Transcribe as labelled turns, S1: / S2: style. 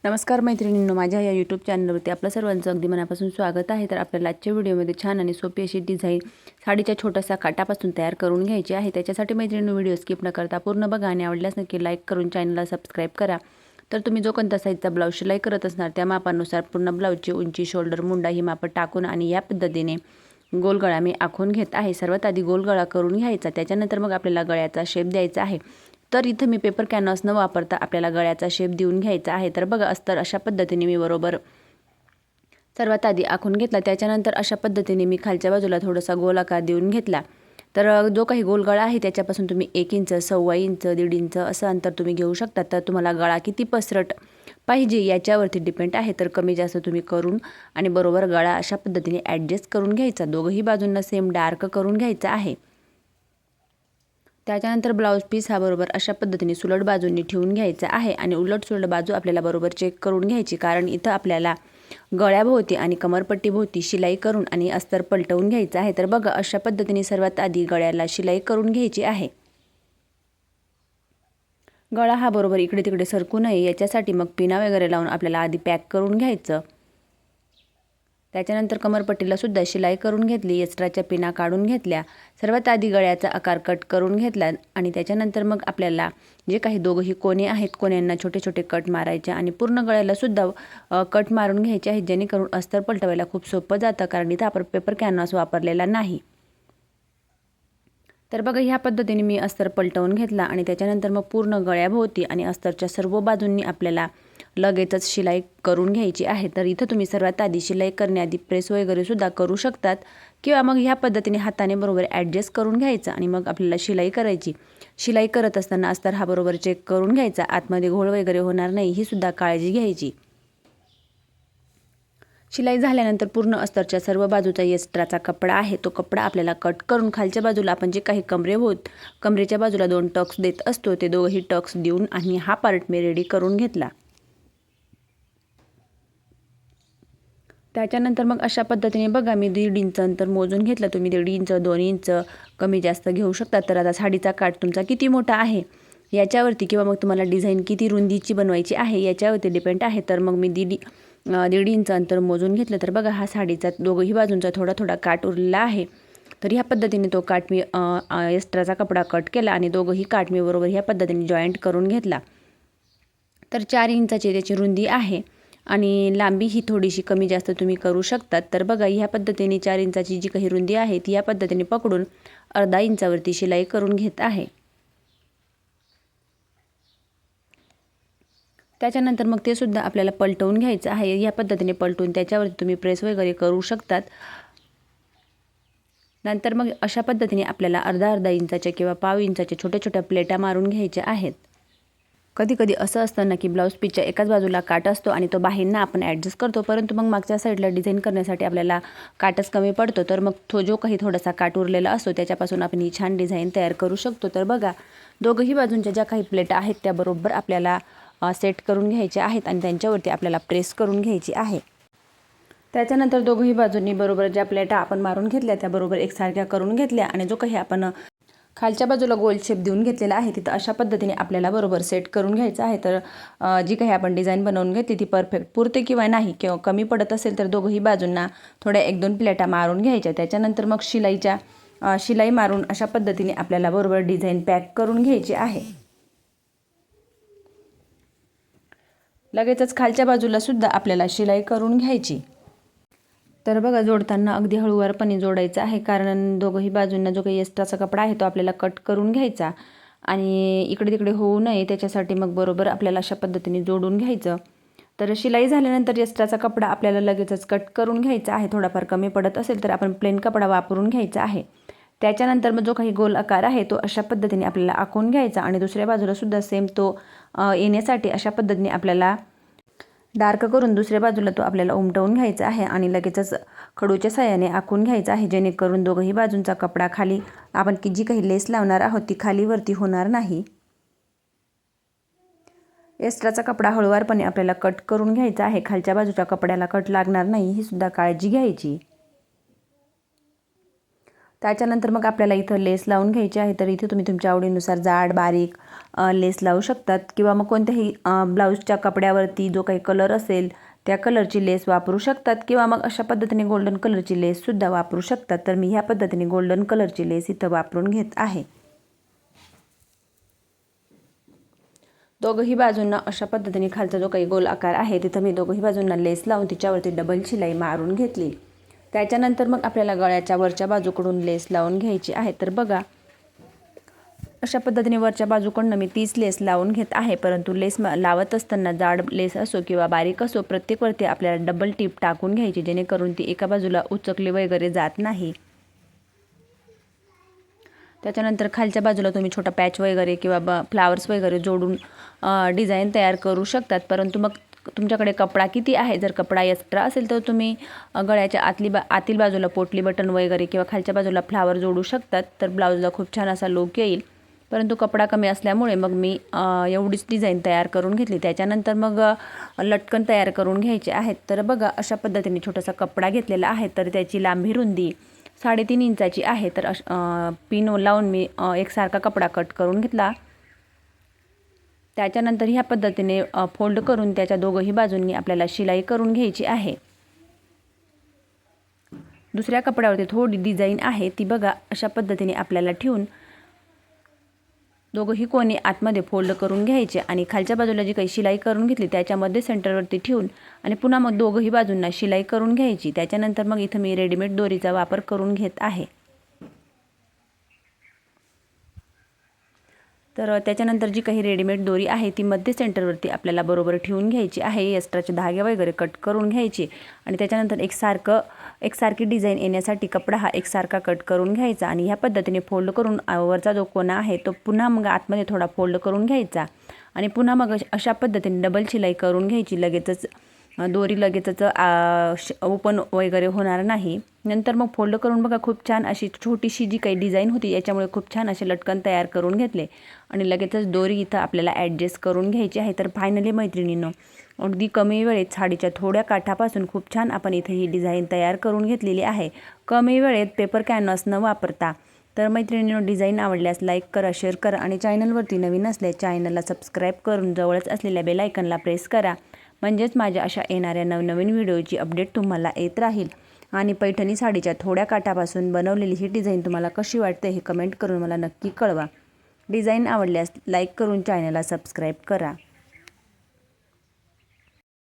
S1: नमस्कार मैत्रिणींनो, माझ्या या यूट्यूब चॅनलवरती आपलं सर्वांचं अगदी मनापासून स्वागत आहे। तर आपल्याला आजच्या व्हिडिओमध्ये छान आणि सोपी अशी डिझाईन साडीच्या छोट्याशा काटापासून तयार करून घ्यायची आहे। त्याच्यासाठी मैत्रिणींनो व्हिडिओ स्किप न करता पूर्ण बघा आणि आवडल्यास नक्की लाईक करून चॅनलला सबस्क्राईब करा। तर तुम्ही जो कोणता साईजचा ब्लाऊज शिलाई करत असणार त्या मापानुसार पूर्ण ब्लाऊजची उंची, शोल्डर, मुंडा ही माप टाकून आणि या पद्धतीने गोल गळा मी आखून घेत आहे। सर्वात आधी गोल गळा करून घ्यायचा, त्याच्यानंतर मग आपल्याला गळ्याचा शेप द्यायचा आहे। तर इथं मी पेपर कॅनव्हास न वापरता आपल्याला गळ्याचा शेप देऊन घ्यायचा आहे। तर बघा अस्तर अशा पद्धतीने मी बरोबर सर्वात आधी आखून घेतला। त्याच्यानंतर अशा पद्धतीने मी खालच्या बाजूला थोडासा गोल आकार देऊन घेतला। तर जो काही गोल गळा आहे त्याच्यापासून तुम्ही 1 इंच, 1.25 इंच, 1.5 इंच असं अंतर तुम्ही घेऊ शकता। तर तुम्हाला गळा किती पसरट पाहिजे याच्यावरती डिपेंड आहे। तर कमी जास्त तुम्ही करून आणि बरोबर गळा अशा पद्धतीने ॲडजस्ट करून घ्यायचा। दोघंही बाजूंना सेम डार्क करून घ्यायचा आहे। त्याच्यानंतर ब्लाऊज पीस हा बरोबर अशा पद्धतीने सुलट बाजूंनी ठेवून घ्यायचा आहे आणि उलट सुलट बाजू आपल्याला बरोबर चेक करून घ्यायची, कारण इथं आपल्याला गळ्याभोवती आणि कमरपट्टीभोवती शिलाई करून आणि अस्तर पलटवून घ्यायचं आहे। तर बघा अशा पद्धतीने सर्वात आधी गळ्याला शिलाई करून घ्यायची आहे। गळा हा बरोबर इकडे तिकडे सरकू नये याच्यासाठी मग पिना वगैरे लावून आपल्याला आधी पॅक करून घ्यायचं। त्याच्यानंतर कमरपट्टीला सुद्धा शिलाई करून घेतली, एक्स्ट्राच्या पिना काढून घेतल्या। सर्वात आधी गळ्याचा आकार कट करून घेतला आणि त्याच्यानंतर मग आपल्याला जे काही दोघंही कोणे आहेत कोण्यांना छोटे छोटे कट मारायचे आणि पूर्ण गळ्याला सुद्धा कट मारून घ्यायचे आहेत, जेणेकरून अस्तर पलटवायला खूप सोपं जातं, कारण इथं आपण पेपर कॅनव्हास वापरलेला नाही। तर बघा ह्या पद्धतीने मी अस्तर पलटवून घेतला आणि त्याच्यानंतर मग पूर्ण गळ्याभोवती आणि अस्तरच्या सर्व बाजूंनी आपल्याला लगेचच शिलाई करून घ्यायची आहे। तर इथं तुम्ही सर्वात आधी शिलाई करण्याआधी प्रेस वगैरे सुद्धा करू शकतात किंवा मग ह्या पद्धतीने हाताने बरोबर ॲडजस्ट करून घ्यायचं आणि मग आपल्याला शिलाई करायची। शिलाई करत असताना अस्तर हा बरोबर चेक करून घ्यायचा, आतमध्ये घोळ वगैरे होणार नाही ही सुद्धा काळजी घ्यायची। शिलाई झाल्यानंतर पूर्ण अस्तरच्या सर्व बाजूचा एक्स्ट्राचा कपडा आहे तो कपडा आपल्याला कट करून खालच्या बाजूला आपण जे काही कमरेच्या बाजूला 2 टक्स देत असतो ते दोघंही टक्स देऊन आणि हा पार्ट मी रेडी करून घेतला। त्याच्यानंतर मग अशा पद्धतीने बघा मी 1.5 इंच अंतर मोजून घेतलं। तुम्ही 1.5 इंच, 2 इंच कमी जास्त घेऊ शकता। तर आता साडीचा काठ तुमचा किती मोठा आहे याच्यावरती किंवा मग तुम्हाला डिझाईन किती रुंदीची बनवायची आहे याच्यावरती डिपेंड आहे। तर मग मी 1.5 इंच अंतर मोजून घेतलं। तर बघा हा साडीचा दोघंही बाजूंचा थोडा थोडा काठ उरलेला आहे। तर ह्या पद्धतीने तो काठ मी एक्स्ट्राचा कपडा कट केला आणि दोघंही काठ मी बरोबर ह्या पद्धतीने जॉईंट करून घेतला। तर 4 इंचाची त्याची रुंदी आहे आणि लांबी ही थोडीशी कमी जास्त तुम्ही करू शकतात। तर बघा ह्या पद्धतीने 4 इंचाची जी काही रुंदी आहे ती या पद्धतीने पकडून अर्धा इंचावरती शिलाई करून घेत आहे। त्याच्यानंतर मग ते सुद्धा आपल्याला पलटवून घ्यायचं आहे। या पद्धतीने पलटून त्याच्यावरती तुम्ही प्रेस वगैरे करू शकतात। नंतर मग अशा पद्धतीने आपल्याला अर्धा इंचाच्या किंवा पाव इंचाच्या छोट्या छोट्या प्लेटा मारून घ्यायच्या आहेत। कधी कधी असं असतं ना की ब्लाऊज पीसच्या एकाच बाजूला काट असतो आणि तो बाहेरनं आपण ॲडजस्ट करतो, परंतु मग मागच्या साईडला डिझाईन करण्यासाठी आपल्याला काटच कमी पडतो। तर मग जो काही थोडासा काट उरलेला असतो त्याच्यापासून आपण ही छान डिझाईन तयार करू शकतो। तर बघा दोघंही बाजूंच्या ज्या काही प्लेटा आहेत त्या बरोबर आपल्याला सेट करून घ्यायच्या आहेत आणि त्यांच्यावरती आपल्याला प्रेस करून घ्यायची आहे। त्याच्यानंतर दोघंही बाजूंनी बरोबर ज्या प्लेटा आपण मारून घेतल्या त्या बरोबर एकसारख्या करून घेतल्या आणि जो काही आपण खालच्या बाजूला गोल शेप देऊन घेतलेला आहे तिथं अशा पद्धतीने आपल्याला बरोबर सेट करून घ्यायचं आहे। तर जी काही आपण डिझाईन बनवून घेतली ती परफेक्ट पुरते किंवा नाही किंवा कमी पडत असेल तर दोघंही बाजूंना थोड्या 1-2 प्लेटा मारून घ्यायच्या। त्याच्यानंतर मग शिलाई मारून अशा पद्धतीने आपल्याला बरोबर डिझाईन पॅक करून घ्यायची आहे। लगेचच खालच्या बाजूला सुद्धा आपल्याला शिलाई करून घ्यायची। तर बघा जोडताना अगदी हळूवारपणे जोडायचं आहे, कारण दोघंही बाजूंना जो काही एक्स्ट्राचा कपडा आहे तो आपल्याला कट करून घ्यायचा आणि इकडे तिकडे होऊ नये त्याच्यासाठी मग बरोबर आपल्याला अशा पद्धतीने जोडून घ्यायचं। तर शिलाई झाल्यानंतर एक्स्ट्राचा कपडा आपल्याला लगेचच कट करून घ्यायचा आहे। थोडाफार कमी पडत असेल तर आपण प्लेन कपडा वापरून घ्यायचा आहे। त्याच्यानंतर मग जो काही गोल आकार आहे तो अशा पद्धतीने आपल्याला आखून घ्यायचा आणि दुसऱ्या बाजूला सुद्धा सेम तो येण्यासाठी अशा पद्धतीने आपल्याला डार्क करून दुसऱ्या बाजूला तो आपल्याला उमटवून घ्यायचा आहे आणि लगेचच खडूच्या साहाय्याने आखून घ्यायचा आहे, जेणेकरून दोघंही बाजूंचा कपडा खाली आपण जी काही लेस लावणार आहोत ती खाली वरती होणार नाही। एक्स्ट्राचा कपडा हळूवारपणे आपल्याला कट करून घ्यायचा आहे, खालच्या बाजूच्या कपड्याला कट लागणार नाही ही सुद्धा काळजी घ्यायची। त्याच्यानंतर मग आपल्याला इथं लेस लावून घ्यायची आहे। तर इथे तुम्ही तुमच्या आवडीनुसार जाड बारीक लेस लावू शकतात किंवा मग कोणत्याही ब्लाऊजच्या कपड्यावरती जो काही कलर असेल त्या कलरची लेस वापरू शकतात किंवा मग अशा पद्धतीने गोल्डन कलरची लेससुद्धा वापरू शकतात. तर मी ह्या पद्धतीने गोल्डन कलरची लेस इथं वापरून घेत आहे. दोघंही बाजूंना अशा पद्धतीने खालचा जो काही गोल आकार आहे तिथं मी दोघंही बाजूंना लेस लावून तिच्यावरती डबल शिलाई मारून घेतली. त्याच्यानंतर मग आपल्याला गळ्याच्या वरच्या बाजूकडून लेस लावून घ्यायची आहे. तर बघा अशा पद्धतीने वरच्या बाजूकडनं मी 30 लेस लावून घेत आहे. परंतु लेस लावत असताना जाड लेस असो किंवा बारीक असो प्रत्येकवरती आपल्याला डबल टिप टाकून घ्यायची, जेणेकरून ती एका बाजूला उचकली वगैरे जात नाही. त्याच्यानंतर खालच्या बाजूला तुम्ही छोटा पॅच वगैरे किंवा फ्लावर्स वगैरे जोडून डिझाईन तयार करू शकतात. परंतु मग तुमच्याकडे कपडा किती आहे, जर कपडा एक्स्ट्रा असेल तर तुम्ही गळ्याच्या आतील बाजूला पोटली बटन वगैरे किंवा खालच्या बाजूला फ्लावर जोडू शकतात. तर ब्लाऊजला खूप छान असा लुक येईल. परंतु कपडा कमी असल्यामुळे मग मी एवढीच डिझाईन तयार करून घेतली. त्याच्यानंतर मग लटकन तयार करून घ्यायचे आहेत. तर बघा अशा पद्धतीने छोटासा कपडा घेतलेला आहे. तर त्याची लांबी रुंदी 3.5 इंचाची आहे. तर पिन लावून मी एकसारखा कपडा कट करून घेतला. त्याच्यानंतर ह्या पद्धतीने फोल्ड करून त्याच्या दोघंही बाजूंनी आपल्याला शिलाई करून घ्यायची आहे. दुसऱ्या कपड्यावरती थोडी डिझाईन आहे ती बघा अशा पद्धतीने आपल्याला ठेवून दोघंही कोणी आतमध्ये फोल्ड करून घ्यायचे आणि खालच्या बाजूला जी काही शिलाई करून घेतली त्याच्यामध्ये सेंटरवरती ठेवून आणि पुन्हा मग दोघंही बाजूंना शिलाई करून घ्यायची. त्याच्यानंतर मग इथं मी रेडीमेड दोरीचा वापर करून घेत आहे. तर त्याच्यानंतर जी काही रेडीमेड दोरी आहे ती मध्य सेंटरवरती आपल्याला बरोबर ठेवून घ्यायची आहे. एक्स्ट्राचे धागे वगैरे कट करून घ्यायचे आणि त्याच्यानंतर एकसारखी डिझाईन येण्यासाठी कपडा हा एकसारखा कट करून घ्यायचा आणि ह्या पद्धतीने फोल्ड करून वरचा जो कोना आहे तो पुन्हा मग आतमध्ये थोडा फोल्ड करून घ्यायचा आणि पुन्हा मग अशा पद्धतीने डबल शिलाई करून घ्यायची. दोरी लगेचच ओपन वगैरे होणार नाही. नंतर मग फोल्ड करून बघा खूप छान अशी छोटीशी जी काही डिझाईन होती याच्यामुळे खूप छान असे लटकन तयार करून घेतले आणि लगेचच दोरी इथं आपल्याला ॲडजस्ट करून घ्यायची आहे. तर फायनली मैत्रिणींनो अगदी कमी वेळेत साडीच्या थोड्या काठापासून खूप छान आपण इथे ही डिझाईन तयार करून घेतलेली आहे, कमी वेळेत पेपर कॅनव्हास न वापरता. तर मैत्रिणींनो डिझाईन आवडल्यास लाईक करा, शेअर करा आणि चॅनलवरती नवीन असल्यास चॅनलला सबस्क्राईब करून जवळच असलेल्या बेल आयकॉनला प्रेस करा, म्हणजेच माझ्या अशा येणाऱ्या नवनवीन व्हिडिओची अपडेट तुम्हाला येत राहील. आणि पैठणी साडीच्या थोड्या काठापासून बनवलेली ही डिझाईन तुम्हाला कशी वाटते हे कमेंट करून मला नक्की कळवा. डिझाईन आवडल्यास लाईक करून चॅनलला सबस्क्राईब करा.